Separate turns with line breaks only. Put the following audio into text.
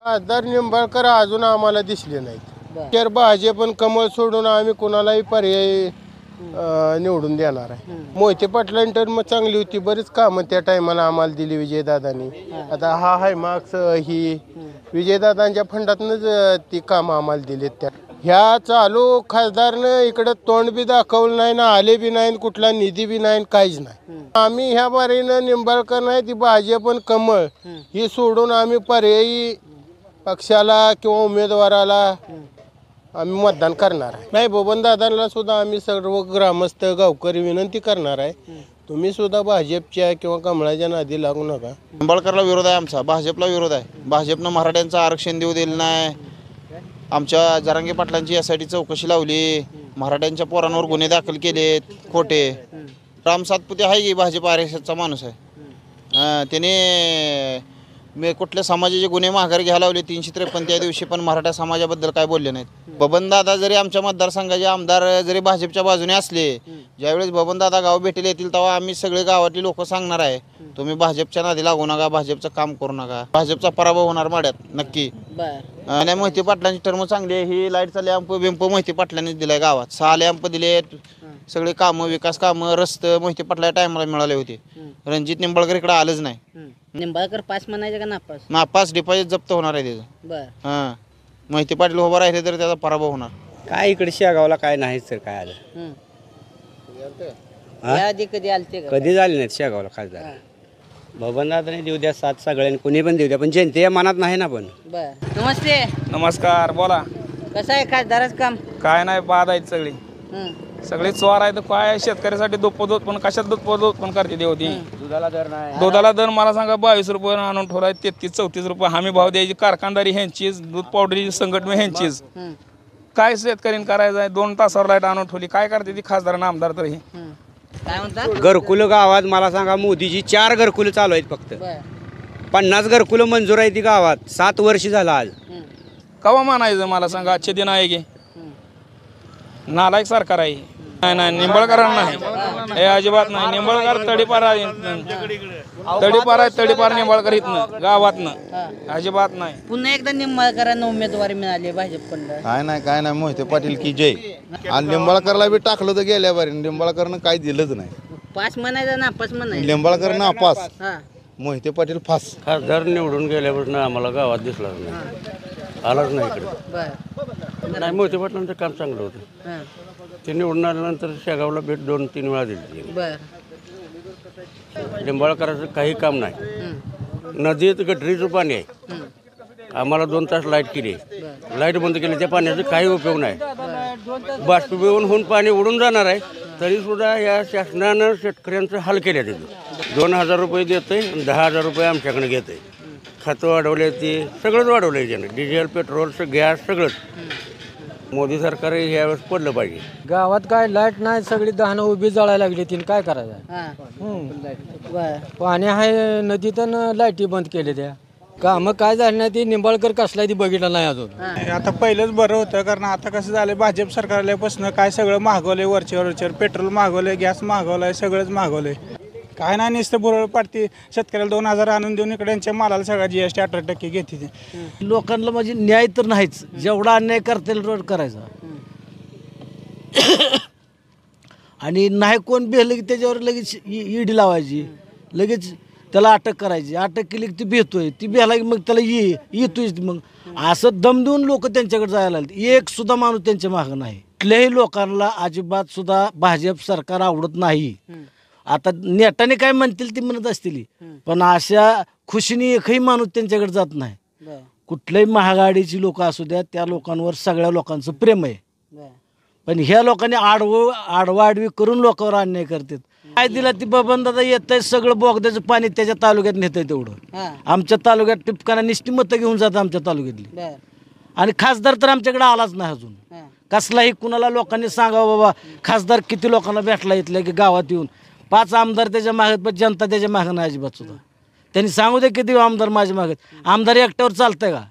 खासदार निंबाळकर अजून आम्हाला दिसले नाहीत. तर भाजप पण कमळ सोडून आम्ही कोणालाही पर्याय निवडून देणार आहे. मोहिते पाटलांनी तर मग चांगली होती, बरीच कामं त्या टायमाला आम्हाला दिली विजयदादांनी. आता हा आहे मार्क्स ही विजयदादांच्या फंडातनंच ती कामं आम्हाला दिलीत. त्या ह्या चालू खासदारनं इकडं तोंड बी दाखवलं नाही ना, आले बी नाही, कुठला निधी बी नाही, काहीच नाही. आम्ही ह्या बारीनं निंबाळकर नाही ती भाजप पण कमळ ही सोडून आम्ही पर्यायी पक्षाला किंवा उमेदवाराला आम्ही मतदान करणार आहे. नाही, बबनदादांना सुद्धा आम्ही सर्व ग्रामस्थ गावकरी विनंती करणार आहे, तुम्ही सुद्धा भाजपच्या किंवा कमळाच्या नादी लागू नका.
निंबाळकरला विरोध आहे आमचा, भाजपला विरोध आहे. भाजपनं मराठ्यांचं आरक्षण देऊ दिलं नाही. आमच्या जरांगे पाटलांची यासाठी चौकशी लावली. मराठ्यांच्या पोरांवर गुन्हे दाखल केलेत खोटे. राम सातपुते आहे की भाजप आरक्षणचा माणूस आहे. त्याने कुठल्या समाजाचे गुन्हे माघार घ्यायला लावले 353 त्या दिवशी, पण मराठा समाजाबद्दल काय बोलले नाहीत. बबनदादा जरी आमच्या मतदारसंघाचे आमदार जरी भाजपच्या बाजूने असले, ज्यावेळेस बबनदादा गाव भेटेल येतील तेव्हा आम्ही सगळे गावातली लोक सांगणार आहे, तुम्ही भाजपच्या नादी लागू नका, भाजपचं काम करू नका. भाजपचा पराभव होणार माड्यात नक्की. आणि मोहिते पाटलांची टर्म चांगली आहे. ही लाईटचा लॅम्प बिंप मोहिते पाटलांनीच दिलाय गावात. 6 लॅम्प दिले. सगळे कामं, विकास कामं, रस्ते मोहिते पाटला टायमाला मिळाले होते. रणजित निंबाळकर इकडे आलंच नाही.
निंबाळकर पास म्हणायचं का नापास?
नापास. डिपॉझिट जप्त होणार आहे त्याचं. हां, मोहिते पाटील उभं राहिले तर त्याचा पराभव होणार.
काय इकडे शेगावला काय नाही सर, काय आलं
याआधी कधी आलते का?
कधी झाले नाहीत शेगावला खासदार. बबनदादाने देऊ द्या साथ, सगळ्यांनी कोणी पण देऊ द्या, पण जनतेच्या मनात नाही ना. पण
बर, नमस्ते.
नमस्कार, बोला.
कसं आहे खासदाराचं काम?
काय नाही, बाद आहेत सगळी. सगळे चोर आहेत. काय शेतकऱ्यासाठी दुप्पट पण कशात दुप्पट पण करते होती.
दुधाला दर नाही.
दुधाला दर मला सांगा 22 रुपये आणून ठेवलाय. 33-34 रुपये हमी भाव द्यायची. कारखानदारी ह्यांचीच, दूध पावडरची संघटना ह्यांचीच. काय शेतकऱ्यांनी करायचं आहे? 2 तासावर लाईट आणून ठेवली. काय करते ती खासदार आमदार तरी?
काय म्हणता?
घरकुल गावात मला सांगा, मोदीची 4 घरकुलं चालू आहेत फक्त. 50 घरकुलं मंजूर आहे ती गावात. 7 वर्ष झालं आज.
कवा म्हणायचं मला सांगा? आजचे दिन आहे की नालायक सरकार आहे. नाही नाही, निंबाळकरांना नाही, हे अजिबात नाही. निंबाळकर तडीपार आहे, तडीपार निंबाळकर इथनं गावातनं अजिबात नाही.
पुन्हा एकदा निंबाळकरांना उमेदवारी मिळाली भाजपकडून.
काय नाही मोहिते पाटील की जय. आणि निंबाळकरला बी टाकलं तर गेल्या बारी निंबाळकरनं काही दिलंच नाही.
पास म्हणायचं नापास म्हणायचं?
निंबाळकर नापास,
हा.
मोहिते पाटील फास.
खासदार निवडून गेल्यापासून आम्हाला गावात दिसला नाही, आलाच नाही इकडे.
बर,
नाही, मोहिते पाटलांचं काम चांगलं होतं. ते निवडून आल्यानंतर शेगावला भेट 2-3 वेळा दिली.
बर.
निंबाळकरांचं काही काम नाही. नदीत गटरीचं पाणी आहे. आम्हाला 2 तास लाईट केली. लाईट बंद केली, त्या पाण्याचा काही उपयोग नाही. बाष्पीभवन होऊन पाणी उडून जाणार आहे, तरीसुद्धा या शासनानं शेतकऱ्यांचं हाल केले. तिथे 2000 रुपये देते आणि 10,000 रुपये आमच्याकडे घेते. खतं वाढवले, ते सगळंच वाढवलं आहे त्यानं. डिझेल, पेट्रोल, गॅस सगळंच. मोदी सरकार यावेळेस पडलं पाहिजे.
गावात काय लाईट नाही, सगळी दहानं उभी जळायला लागली. तीन काय करायचं? पाणी आहे नदीत, लाईटी बंद केले. त्या कामं काय झाली नाही. ती निंबाळकर कसला ती बघितलं नाही अजून.
आता पहिलंच बरं होतं, कारण आता कसं झालं, भाजप सरकार आल्यापासून काय सगळं मागवलंय. वरचेवर पेट्रोल मागवलंय, गॅस मागवलाय, सगळंच मागवलंय. काय नाही, नुसतं बुरळ पाडते. शेतकऱ्याला 2000 आणून देऊन इकडे यांच्या मालाला सगळा GST 18% घेते.
लोकांना म्हणजे न्याय तर नाहीच. जेवढा अन्याय करता येईल रोड करायचा. आणि नाही कोण भेटलं की त्याच्यावर लगेच ईडी लावायची, लगेच त्याला अटक करायची. अटक केली की ती भेटतोय, ती भेला की मग त्याला येतोय. मग असं दम देऊन लोक त्यांच्याकडे जायला लागले. एक सुद्धा माणूस त्यांच्या मागं नाही. कुठल्याही लोकांना अजिबात सुद्धा भाजप सरकार आवडत नाही. आता नेटाने काय म्हणतील ती म्हणत असतील, पण अशा खुशीने एकही माणूस त्यांच्याकडे जात नाही. कुठल्याही महागाडीची लोक असू द्या, त्या लोकांवर सगळ्या लोकांचं प्रेम आहे. पण ह्या लोकांनी आडवाआडवी करून लोकांवर अन्याय करतात. काय दिला ती बबनदादा येत आहे, सगळं बोगद्याचं पाणी त्याच्या तालुक्यात नेत आहे. तेवढं आमच्या तालुक्यात टिपकाना निष्ठी मतं घेऊन जातं आमच्या तालुक्यातली. आणि खासदार तर आमच्याकडे आलाच नाही अजून. कसलाही कुणाला लोकांनी सांगावं बाबा खासदार किती लोकांना भेटला इथल्या की गावात येऊन. 5 आमदार त्याच्या मागत, पण जनता त्याच्या मागं नाही अजिबात सुद्धा. त्यांनी सांगू दे किती आमदार माझ्या मागत. आमदार एकट्यावर चालतंय का?